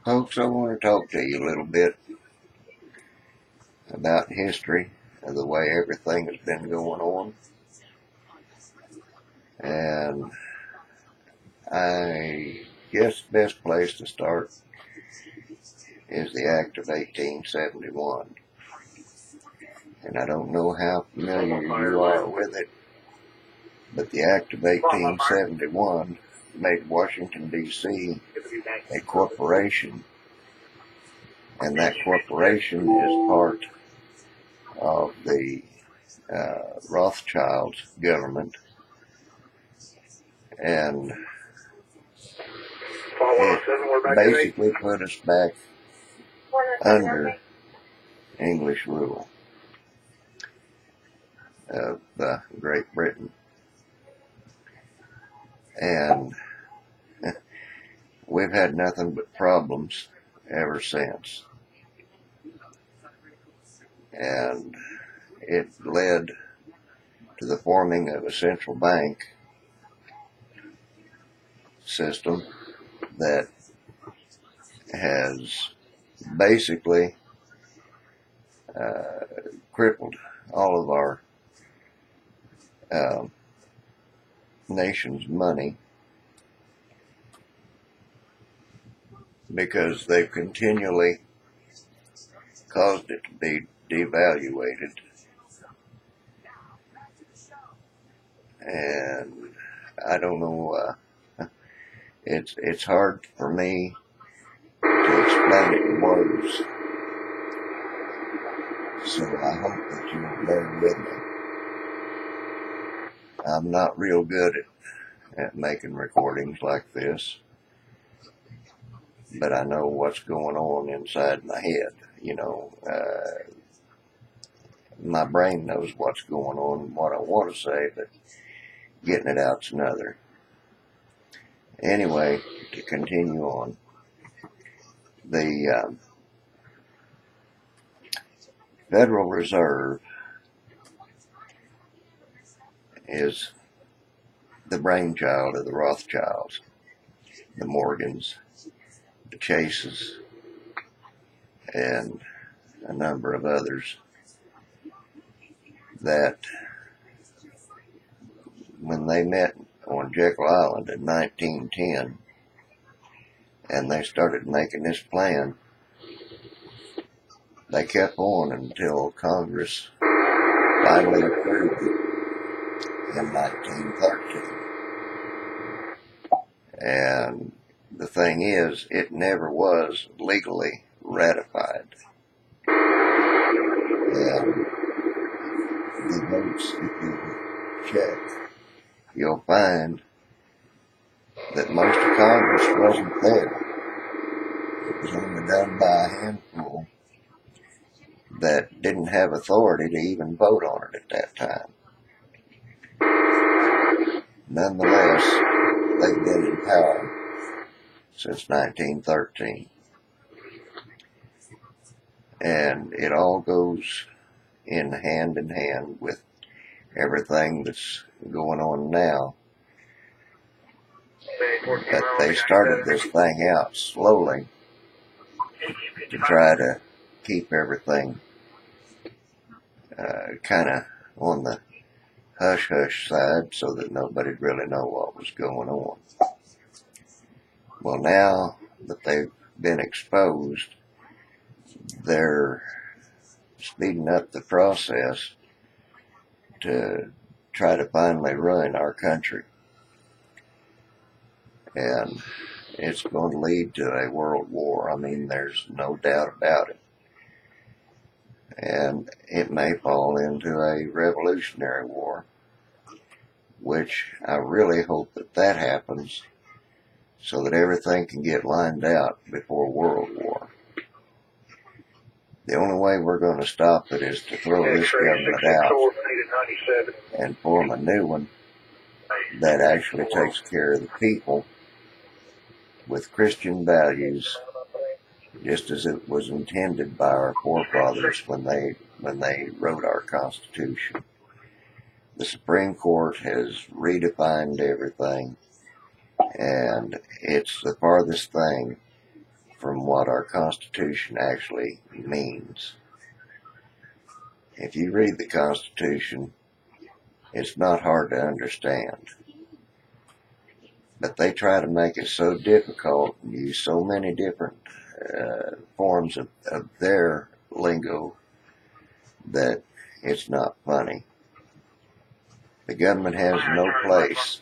Folks, I want to talk to you a little bit about history of the way everything has been going on. And I guess the best place to start is the Act of 1871. And I don't know how familiar you are with it, but the Act of 1871 made Washington, D.C. a corporation. And that corporation is part of the Rothschild government, and it basically put us back under English rule of Great Britain. And we've had nothing but problems ever since. And it led to the forming of a central bank system that has basically crippled all of our nation's money, because they've continually caused it to be devaluated. And I don't know, it's hard for me to explain it in words, so I hope that you'll bear with me. I'm not real good at making recordings like this, but I know what's going on inside my head. My brain knows what's going on and what I want to say, but getting it out's another. Anyway, to continue on, the Federal Reserve is the brainchild of the Rothschilds, the Morgans, the Chases, and a number of others, that when they met on Jekyll Island in 1910 and they started making this plan, they kept on until Congress finally approved it in 1913. And the thing is, it never was legally ratified. And the votes, if you check, you'll find that most of Congress wasn't there. It was only done by a handful that didn't have authority to even vote on it at that time. Nonetheless, they've been in power since 1913. And it all goes in hand with everything that's going on now. But they started this thing out slowly to try to keep everything kind of on the hush-hush side so that nobody'd really know what was going on. Well, now that they've been exposed, they're speeding up the process to try to finally ruin our country. And it's going to lead to a world war. I mean, there's no doubt about it. And it may fall into a revolutionary war, which I really hope that happens so that everything can get lined out before World War. The only way we're going to stop it is to throw this government out and form a new one that actually takes care of the people with Christian values, just as it was intended by our forefathers when they wrote our Constitution. The Supreme Court has redefined everything, and it's the farthest thing from what our Constitution actually means. If you read the Constitution, it's not hard to understand. But they try to make it so difficult and use so many different forms of their lingo that it's not funny. The government has no place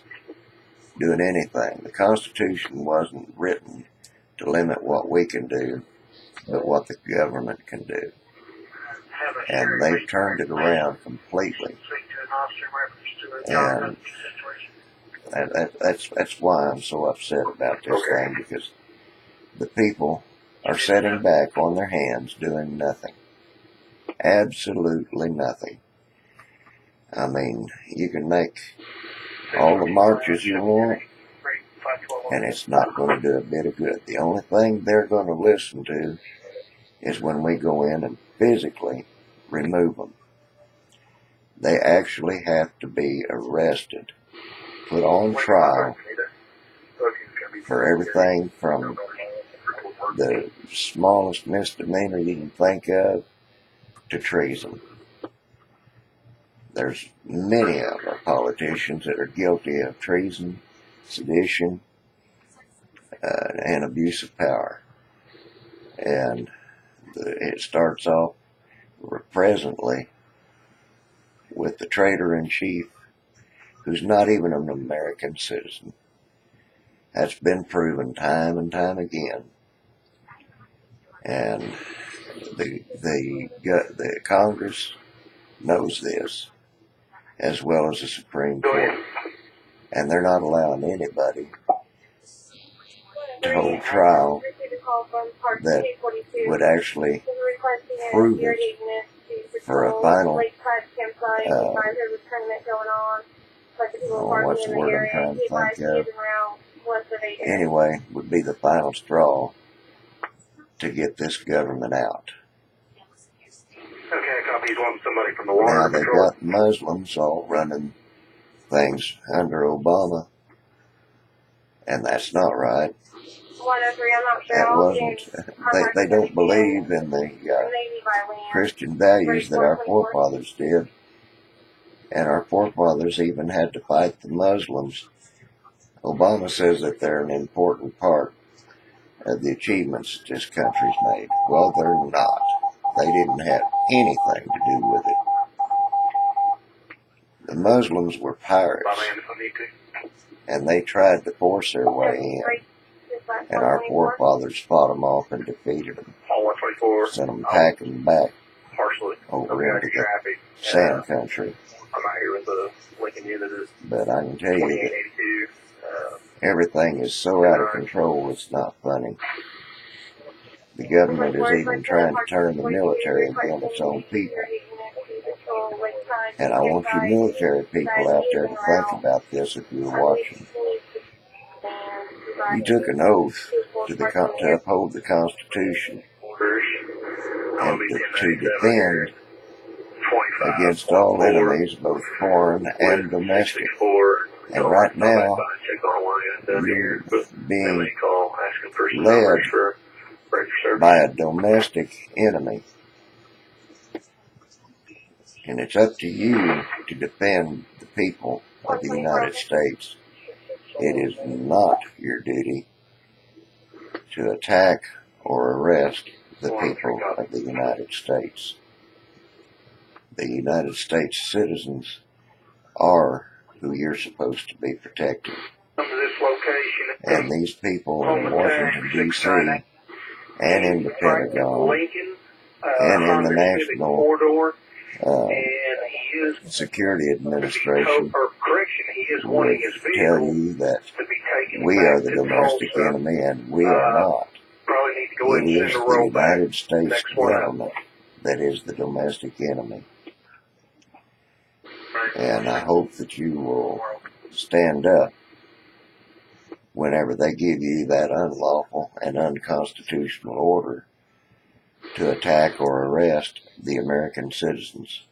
doing anything. The Constitution wasn't written to limit what we can do, but what the government can do. And they've turned it around completely. And that's why I'm so upset about this thing, because the people are sitting back on their hands doing nothing. Absolutely nothing. I mean, you can make all the marches you want, and it's not going to do a bit of good. The only thing they're going to listen to is when we go in and physically remove them. They actually have to be arrested, put on trial for everything from the smallest misdemeanor you can think of to treason. There's many of our politicians that are guilty of treason, sedition, and abuse of power. And it starts off presently with the traitor-in-chief, who's not even an American citizen. That's been proven time and time again. And the Congress knows this, as well as the Supreme Court. And they're not allowing anybody to hold trial that would actually prove it for a final, what's the word I'm trying to think of? Anyway, would be the final straw to get this government out. Okay, copy. You want somebody from the water Now, they've patrol? got Muslims all running things under Obama, and that's not right. 103, I'm not sure. That wasn't, they don't believe in the Christian values that our forefathers did. And our forefathers even had to fight the Muslims. Obama says that they're an important part of the achievements that this country's made. Well, they're not. They didn't have anything to do with it. The Muslims were pirates, and they tried to force their way in. And our forefathers fought them off and defeated them. Sent them packing back over into the sand country. I'm out here with the Lincoln unit. But I can tell you that everything is so out of control, it's not funny. The government is even trying to turn the military against its own people. And I want you military people out there to think about this if you're watching. You took an oath to uphold the Constitution and to defend against all enemies, both foreign and domestic. And right now, you're being led by a domestic enemy. And it's up to you to defend the people of the United States. It is not your duty to attack or arrest the people of the United States. The United States citizens are who you're supposed to be protecting. And these people in Washington, D.C., and in the Pentagon, and in the National Security Administration would tell you that we are the domestic enemy, and we are not. It is the United States government that is the domestic enemy. And I hope that you will stand up whenever they give you that unlawful and unconstitutional order to attack or arrest the American citizens,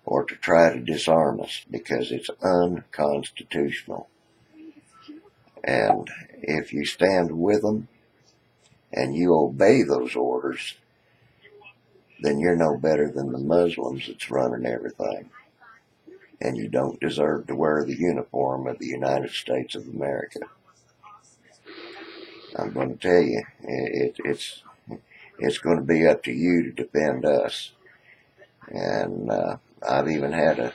or to try to disarm us, because it's unconstitutional. And if you stand with them, and you obey those orders, then you're no better than the Muslims that's running everything. And you don't deserve to wear the uniform of the United States of America. I'm going to tell you, it's going to be up to you to defend us. And I've even had a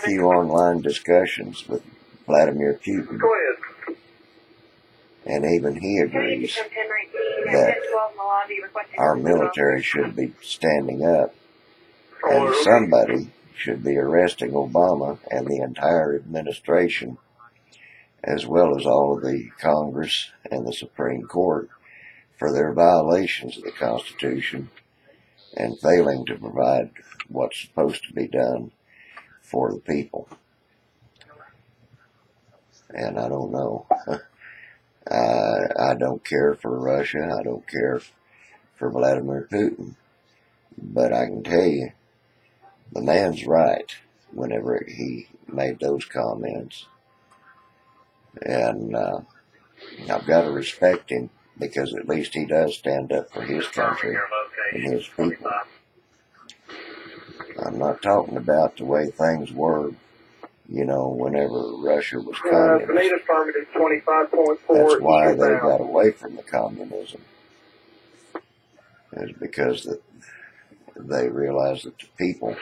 few online discussions with Vladimir Putin, Go ahead. and even he agrees that our military should be standing up, and somebody should be arresting Obama and the entire administration, as well as all of the Congress and the Supreme Court, for their violations of the Constitution and failing to provide what's supposed to be done for the people. And I don't know. I don't care for Russia. I don't care for Vladimir Putin. But I can tell you, the man's right whenever he made those comments. And I've got to respect him, because at least he does stand up for his country and his people. I'm not talking about the way things were, whenever Russia was communist. Native affirmative 25.4. That's why they got away from the communism. It's because that they realized that the people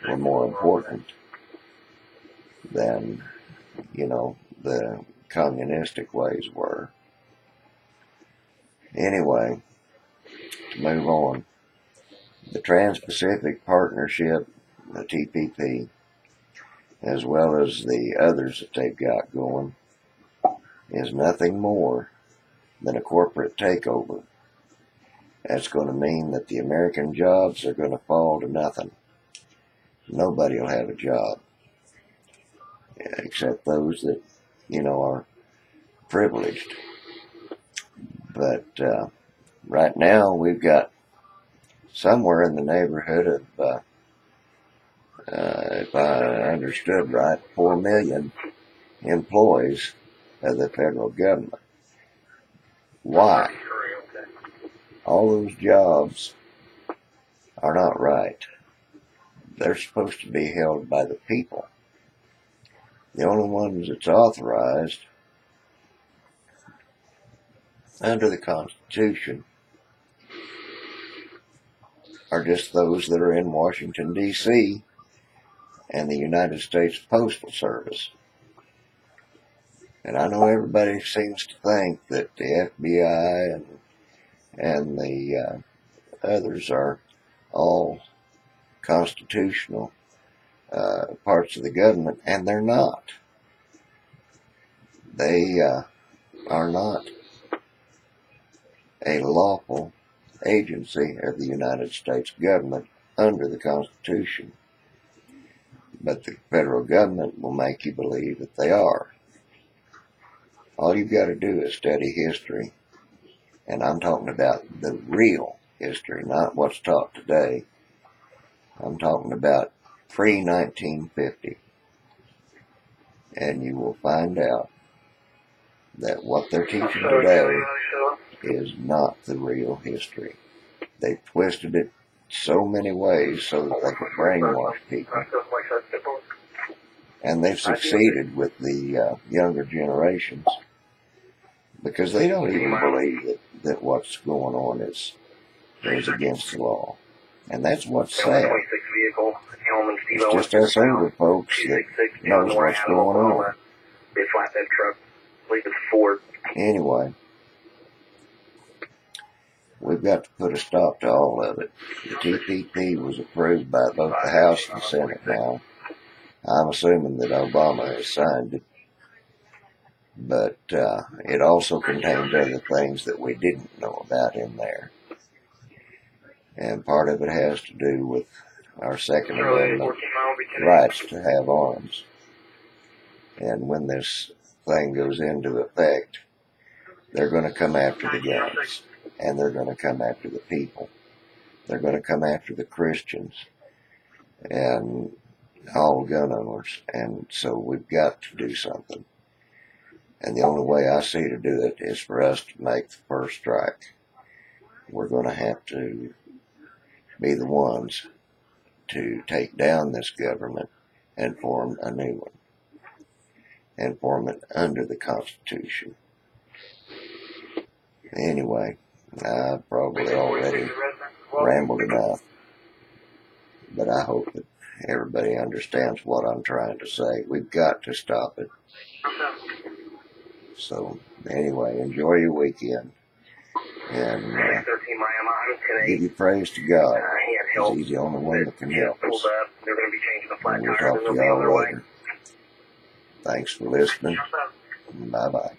were more important than, the communistic ways were. Anyway, to move on, the Trans-Pacific Partnership, the TPP, as well as the others that they've got going, is nothing more than a corporate takeover. That's going to mean that the American jobs are going to fall to nothing. Nobody will have a job, except those that, are privileged. But right now we've got somewhere in the neighborhood of, if I understood right, 4 million employees of the federal government. Why? All those jobs are not right. They're supposed to be held by the people. The only ones that's authorized under the Constitution are just those that are in Washington, D.C. and the United States Postal Service. And I know everybody seems to think that the FBI and the others are all constitutional parts of the government, and they're not. They are not a lawful agency of the United States government under the Constitution. But the federal government will make you believe that they are. All you've got to do is study history, and I'm talking about the real history, not what's taught today. I'm talking about pre-1950. And you will find out that what they're teaching today is not the real history. They've twisted it so many ways so that they can brainwash people. And they've succeeded with the younger generations, because they don't even believe that what's going on is against the law. And that's what's sad. It's just us older folks that knows what's going on. Anyway, we've got to put a stop to all of it. The TPP was approved by both the House and the Senate now. I'm assuming that Obama has signed it. But it also contains other things that we didn't know about in there. And part of it has to do with our Second Amendment rights to have arms. And when this thing goes into effect, they're going to come after the guns, and they're going to come after the people. They're going to come after the Christians and all gun owners. And so we've got to do something. And the only way I see to do it is for us to make the first strike. We're going to have to be the ones to take down this government and form a new one. And form it under the Constitution. Anyway, I've probably already rambled enough. But I hope that everybody understands what I'm trying to say. We've got to stop it. So, anyway, enjoy your weekend. And give your praise to God. Because He's the only one that can help us. And we'll talk to y'all later. Thanks for listening. Bye-bye.